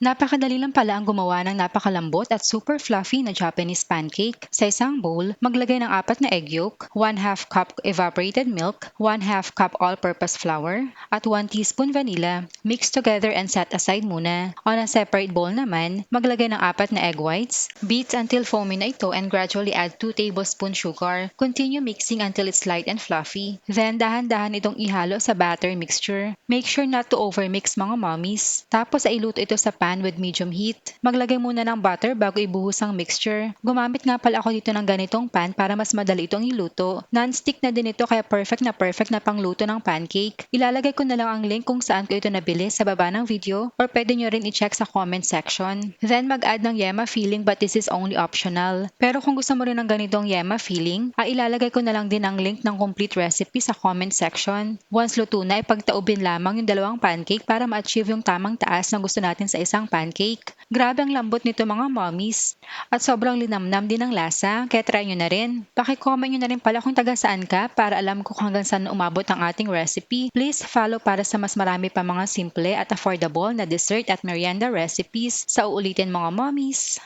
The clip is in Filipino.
Napakadali lang pala ang gumawa ng napakalambot at super fluffy na Japanese pancake. Sa isang bowl, maglagay ng 4 na egg yolk, 1/2 cup evaporated milk, 1/2 cup all-purpose flour, at 1 teaspoon vanilla. Mix together and set aside muna. On a separate bowl naman, maglagay ng 4 na egg whites. Beat until foamy na ito and gradually add 2 tablespoon sugar. Continue mixing until it's light and fluffy. Then, dahan-dahan itong ihalo sa batter mixture. Make sure not to overmix mga mommies. Tapos ay iluto ito sa pan with medium heat. Maglagay muna ng butter bago ibuhos ang mixture. Gumamit nga pala ako dito ng ganitong pan para mas madali itong iluto. Non-stick na din ito kaya perfect na pangluto ng pancake. Ilalagay ko na lang ang link kung saan ko ito nabili sa baba ng video or pwede nyo rin i-check sa comment section. Then mag-add ng yema filling but this is only optional. Pero kung gusto mo rin ng ganitong yema filling, ay ilalagay ko na lang din ang link ng complete recipe sa comment section. Once luto na, ipagtaubin lamang yung dalawang pancake para ma-achieve yung tamang taas na gusto natin sa isang pancake. Grabe ang lambot nito mga mommies. At sobrang linamnam din ng lasa, kaya try nyo na rin. Paki-comment nyo na rin pala kung taga saan ka para alam ko kung hanggang saan umabot ang ating recipe. Please follow para sa mas marami pa mga simple at affordable na dessert at merienda recipes sa uulitin mga mommies.